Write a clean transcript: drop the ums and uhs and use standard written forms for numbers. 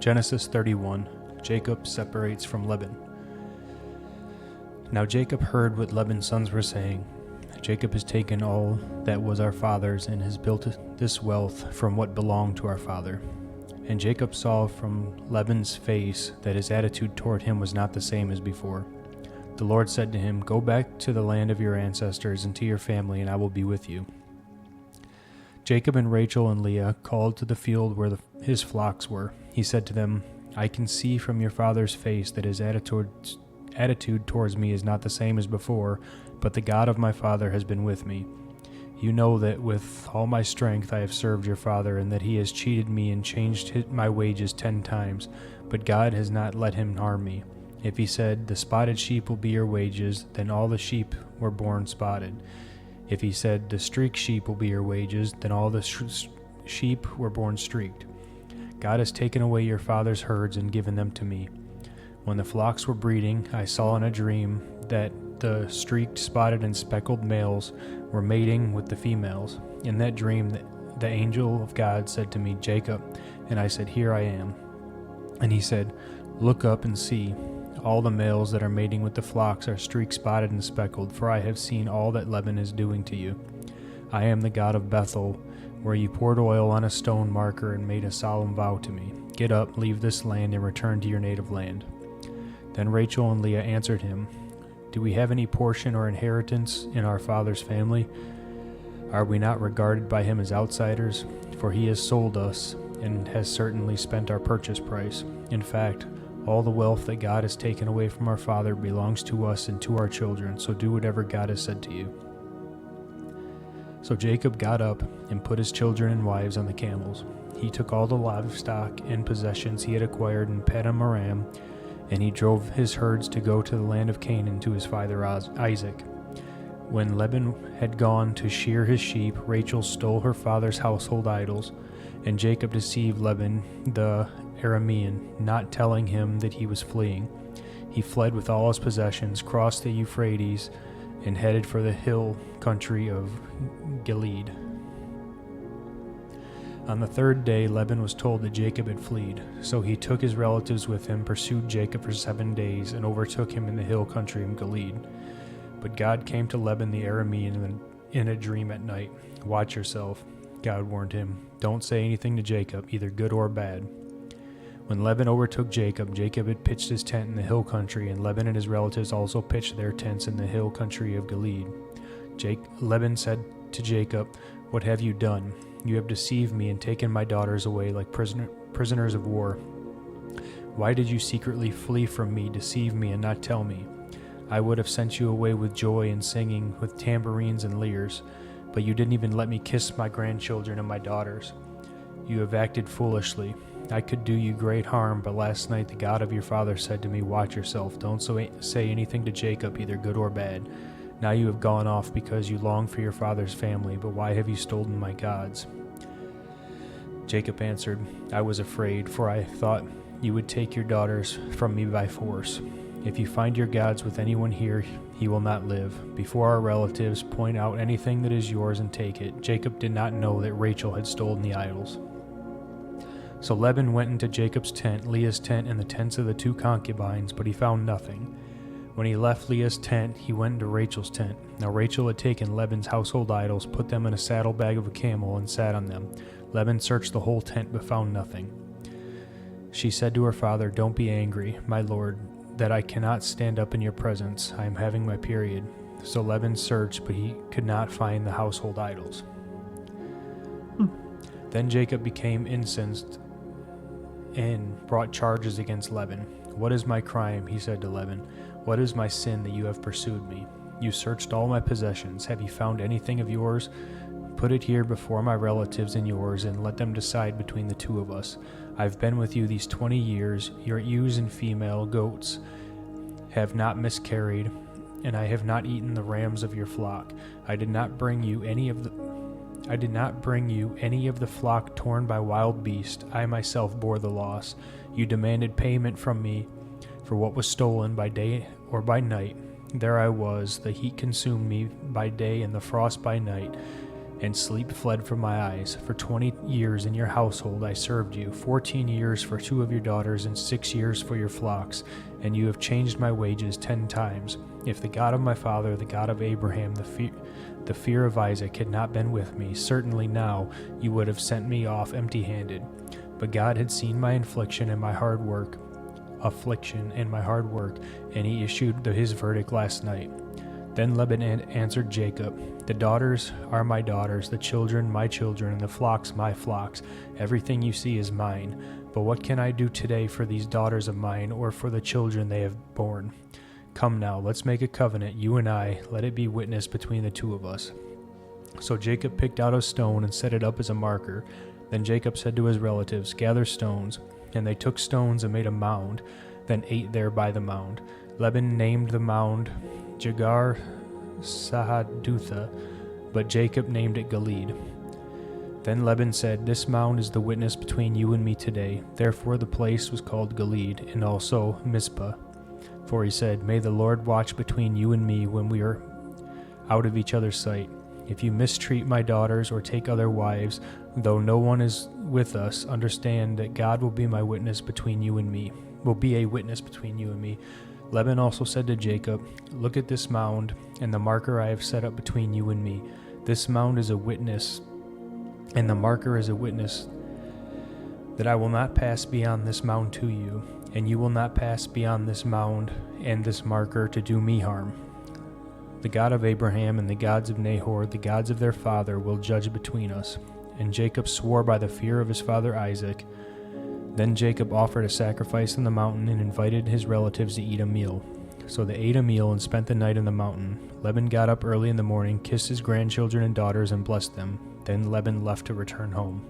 Genesis 31. Jacob separates from Laban. Now Jacob heard what Laban's sons were saying. Jacob has taken all that was our father's and has built this wealth from what belonged to our father. And Jacob saw from Laban's face that his attitude toward him was not the same as before. The Lord said to him, "Go back to the land of your ancestors and to your family, and I will be with you." Jacob and Rachel and Leah called to the field where his flocks were. He said to them, "I can see from your father's face that his attitude towards me is not the same as before, but the God of my father has been with me. You know that with all my strength I have served your father, and that he has cheated me and changed my wages 10 times, but God has not let him harm me. If he said, 'The spotted sheep will be your wages,' then all the sheep were born spotted. If he said, 'The streaked sheep will be your wages,' then all the sheep were born streaked. God has taken away your father's herds and given them to me. When the flocks were breeding, I saw in a dream that the streaked, spotted, and speckled males were mating with the females. In that dream, the angel of God said to me, 'Jacob,' and I said, 'Here I am.' And he said, 'Look up and see. All the males that are mating with the flocks are streaked, spotted, and speckled, for I have seen all that Laban is doing to you. I am the God of Bethel, where you poured oil on a stone marker and made a solemn vow to me. Get up, leave this land, and return to your native land.' Then Rachel and Leah answered him, 'Do we have any portion or inheritance in our father's family? Are we not regarded by him as outsiders? For he has sold us and has certainly spent our purchase price. In fact, all the wealth that God has taken away from our father belongs to us and to our children, so do whatever God has said to you.' So Jacob got up and put his children and wives on the camels. He took all the livestock and possessions he had acquired in Paddan Aram, and he drove his herds to go to the land of Canaan to his father Isaac. When Laban had gone to shear his sheep, Rachel stole her father's household idols, and Jacob deceived Laban the Aramean, not telling him that he was fleeing. He fled with all his possessions, crossed the Euphrates, and headed for the hill country of Gilead. On the third day, Laban was told that Jacob had fled. So he took his relatives with him, pursued Jacob for 7 days, and overtook him in the hill country of Gilead. But God came to Laban the Aramean in a dream at night. "Watch yourself," God warned him. "Don't say anything to Jacob, either good or bad." When Laban overtook Jacob, Jacob had pitched his tent in the hill country, and Laban and his relatives also pitched their tents in the hill country of Gilead. Laban said to Jacob, "What have you done? You have deceived me and taken my daughters away like prisoners of war. Why did you secretly flee from me, deceive me, and not tell me? I would have sent you away with joy and singing, with tambourines and lyres, but you didn't even let me kiss my grandchildren and my daughters. You have acted foolishly. I could do you great harm, but last night the God of your father said to me, 'Watch yourself, don't say anything to Jacob, either good or bad.' Now you have gone off because you long for your father's family, but why have you stolen my gods?" Jacob answered, "I was afraid, for I thought you would take your daughters from me by force. If you find your gods with anyone here, he will not live. Before our relatives point out anything that is yours and take it." Jacob did not know that Rachel had stolen the idols. So Laban went into Jacob's tent, Leah's tent, and the tents of the 2 concubines, but he found nothing. When he left Leah's tent, he went into Rachel's tent. Now Rachel had taken Laban's household idols, put them in a saddlebag of a camel, and sat on them. Laban searched the whole tent, but found nothing. She said to her father, "Don't be angry, my lord, that I cannot stand up in your presence. I am having my period." So Laban searched, but he could not find the household idols. Then Jacob became incensed and brought charges against Laban. "What is my crime?" he said to Laban. "What is my sin that you have pursued me? You searched all my possessions. Have you found anything of yours? Put it here before my relatives and yours, and let them decide between the 2 of us. I've been with you these 20 years. Your ewes and female goats have not miscarried, and I have not eaten the rams of your flock. I did not bring you any of the flock torn by wild beasts. I myself bore the loss. You demanded payment from me for what was stolen by day or by night. There I was, the heat consumed me by day and the frost by night. and sleep fled from my eyes. For 20 years in your household I served you, 14 years for 2 of your daughters, and 6 years for your flocks, and you have changed my wages 10 times. If the God of my father, the God of Abraham, the fear of Isaac had not been with me, certainly now you would have sent me off empty-handed. But God had seen my affliction and my hard work, and he issued his verdict last night. Then Laban answered Jacob, the daughters are my daughters, the children my children, and the flocks my flocks. Everything you see is mine. But what can I do today for these daughters of mine, or for the children they have borne? Come now, let's make a covenant, you and I, let it be witness between the 2 of us. So Jacob picked out a stone and set it up as a marker. Then Jacob said to his relatives, gather stones. And they took stones and made a mound, then ate there by the mound. Laban named the mound Jegar Sahadutha, but Jacob named it Gilead. Then Laban said, this mound is the witness between you and me today. Therefore the place was called Gilead, and also Mizpah. For he said, may the Lord watch between you and me when we are out of each other's sight. If you mistreat my daughters or take other wives, though no one is with us, understand that God will be my witness between you and me. Will be a witness between you and me. Laban also said to Jacob, look at this mound and the marker I have set up between you and me. This mound is a witness, and the marker is a witness that I will not pass beyond this mound to you, and you will not pass beyond this mound and this marker to do me harm. The God of Abraham and the gods of Nahor, the gods of their father, will judge between us. And Jacob swore by the fear of his father Isaac. Then Jacob offered a sacrifice on the mountain and invited his relatives to eat a meal. So they ate a meal and spent the night on the mountain. Laban got up early in the morning, kissed his grandchildren and daughters, and blessed them. Then Laban left to return home.